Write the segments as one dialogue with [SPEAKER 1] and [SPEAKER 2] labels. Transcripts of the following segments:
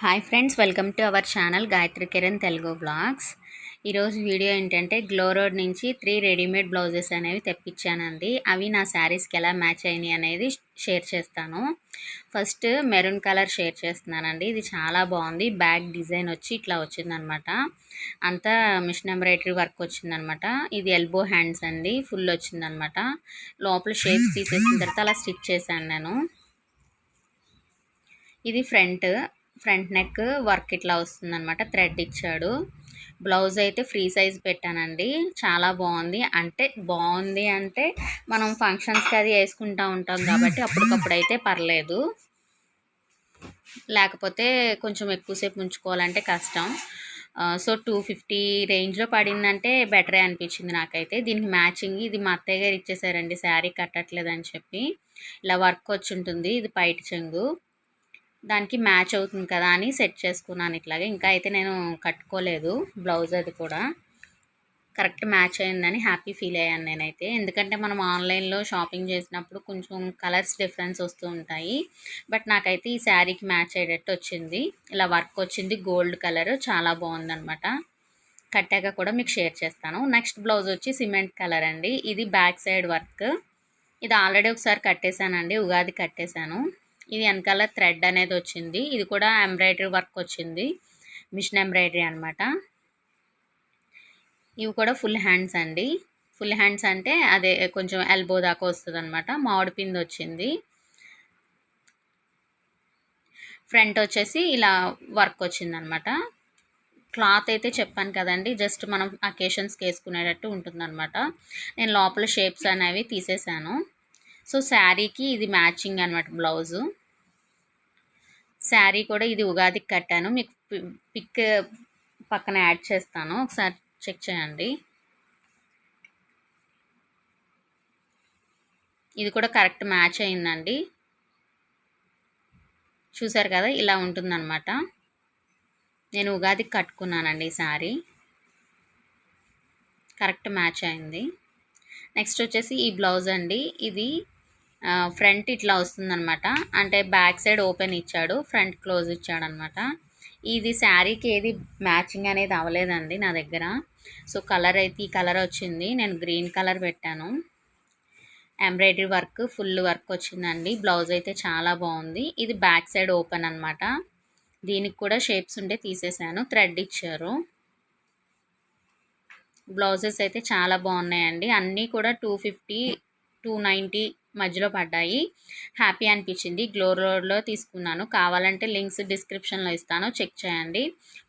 [SPEAKER 1] Hi friends, welcome to our channel Gayatri Kiran Telugu blogs. ఈరోజు video ఏంటంటే GlowRoad నుంచి 3 readymade blouses అనేవి తెప్పించానండి. అవి నా శారీస్కి ఎలా మ్యాచ్ అయినాయి అనేది షేర్ చేస్తాను. ఫస్ట్ మెరూన్ కలర్ షేర్ చేస్తున్నానండి. ఇది చాలా బాగుంది. బ్యాక్ డిజైన్ వచ్చి ఇట్లా వచ్చిందనమాట. అంతా మిషన్ ఎంబ్రాయిడరీ వర్క్ వచ్చిందనమాట. ఇది ఎల్బో హ్యాండ్స్ అండి, ఫుల్ వచ్చిందనమాట. లోపల షేప్స్ తీసేసిన తర్వాత అలా స్టిచ్ చేశాను నేను. ఇది ఫ్రంట్ నెక్ వర్క్ ఇట్లా వస్తుందన్నమాట. థ్రెడ్ ఇచ్చాడు. బ్లౌజ్ అయితే ఫ్రీ సైజ్ పెట్టానండి. చాలా బాగుంది అంటే మనం ఫంక్షన్స్కి అది వేసుకుంటూ ఉంటాం కాబట్టి అప్పటికప్పుడు అయితే పర్లేదు, లేకపోతే కొంచెం ఎక్కువసేపు ఉంచుకోవాలంటే కష్టం. సో 250 రేంజ్లో పడిందంటే బెటరే అనిపించింది నాకైతే. దీనికి మ్యాచింగ్ ఇది మా అత్తయ్య గారు ఇచ్చేసారండి, శారీ కట్టట్లేదని చెప్పి. ఇలా వర్క్ వచ్చి ఉంటుంది. ఇది పైట చెంగు, దానికి మ్యాచ్ అవుతుంది కదా అని సెట్ చేసుకున్నాను ఇట్లాగే. ఇంకా అయితే నేను కట్టుకోలేదు బ్లౌజ్. అది కూడా కరెక్ట్ మ్యాచ్ అయిందని హ్యాపీ ఫీల్ అయ్యాను నేనైతే. ఎందుకంటే మనం ఆన్లైన్లో షాపింగ్ చేసినప్పుడు కొంచెం కలర్స్ డిఫరెన్స్ వస్తూ ఉంటాయి. బట్ నాకైతే ఈ శారీకి మ్యాచ్ అయ్యేటట్టు వచ్చింది. ఇలా వర్క్ వచ్చింది, గోల్డ్ కలర్, చాలా బాగుందనమాట. కట్టాక కూడా మీకు షేర్ చేస్తాను. నెక్స్ట్ బ్లౌజ్ వచ్చి సిమెంట్ కలర్ అండి. ఇది బ్యాక్ సైడ్ వర్క్. ఇది ఆల్రెడీ ఒకసారి కట్టేశానండి, ఉగాది కట్టేశాను. ఇది వెనకాల థ్రెడ్ అనేది వచ్చింది. ఇది కూడా ఎంబ్రాయిడరీ వర్క్ వచ్చింది, మిషన్ ఎంబ్రాయిడరీ అనమాట. ఇవి కూడా ఫుల్ హ్యాండ్స్ అండి. ఫుల్ హ్యాండ్స్ అంటే అదే కొంచెం ఎల్బో దాకా వస్తుంది అనమాట. మామిడి పిండి వచ్చింది. ఫ్రంట్ వచ్చేసి ఇలా వర్క్ వచ్చిందనమాట. క్లాత్ అయితే చెప్పాను కదండి, జస్ట్ మనం అకేషన్స్కి వేసుకునేటట్టు ఉంటుందన్నమాట. నేను లోపల షేప్స్ అనేవి తీసేసాను. సో శారీకి ఇది మ్యాచింగ్ అనమాట బ్లౌజు. శారీ కూడా ఇది ఉగాదికి కట్టాను. మీకు పిక్ పక్కన యాడ్ చేస్తాను, ఒకసారి చెక్ చేయండి. ఇది కూడా కరెక్ట్ మ్యాచ్ అయిందండి. చూసారు కదా, ఇలా ఉంటుందన్నమాట. నేను ఉగాదికి కట్టుకున్నానండి ఈ శారీ. కరెక్ట్ మ్యాచ్ అయింది. నెక్స్ట్ వచ్చేసి ఈ బ్లౌజ్ అండి. ఇది ఫ్రంట్ ఇట్లా వస్తుందన్నమాట. అంటే బ్యాక్ సైడ్ ఓపెన్ ఇచ్చాడు, ఫ్రంట్ క్లోజ్ ఇచ్చాడు అనమాట. ఇది శారీకి ఏది మ్యాచింగ్ అనేది అవ్వలేదండి నా దగ్గర. సో కలర్ అయితే ఈ కలర్ వచ్చింది. నేను గ్రీన్ కలర్ పెట్టాను. ఎంబ్రాయిడరీ వర్క్, ఫుల్ వర్క్ వచ్చిందండి. బ్లౌజ్ అయితే చాలా బాగుంది. ఇది బ్యాక్ సైడ్ ఓపెన్ అనమాట. దీనికి కూడా షేప్స్ ఉంటే తీసేసాను, థ్రెడ్ ఇచ్చారు. బ్లౌజెస్ అయితే చాలా బాగున్నాయండి. అన్నీ కూడా 250, 290 మధ్యలో పడ్డాయి. హ్యాపీ అనిపించింది. గ్లో రోడ్లో తీసుకున్నాను. కావాలంటే లింక్స్ డిస్క్రిప్షన్లో ఇస్తాను, చెక్ చేయండి.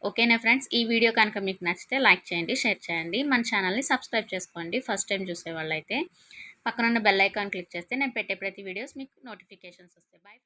[SPEAKER 1] ఓకేనా ఫ్రెండ్స్, ఈ వీడియో కనుక మీకు నచ్చితే లైక్ చేయండి, షేర్ చేయండి. మన ఛానల్ని సబ్స్క్రైబ్ చేసుకోండి. ఫస్ట్ టైం చూసేవాళ్ళు అయితే పక్కనున్న బెల్ ఐకాన్ క్లిక్ చేస్తే నేను పెట్టే ప్రతి వీడియోస్ మీకు నోటిఫికేషన్స్ వస్తాయి. బాయ్.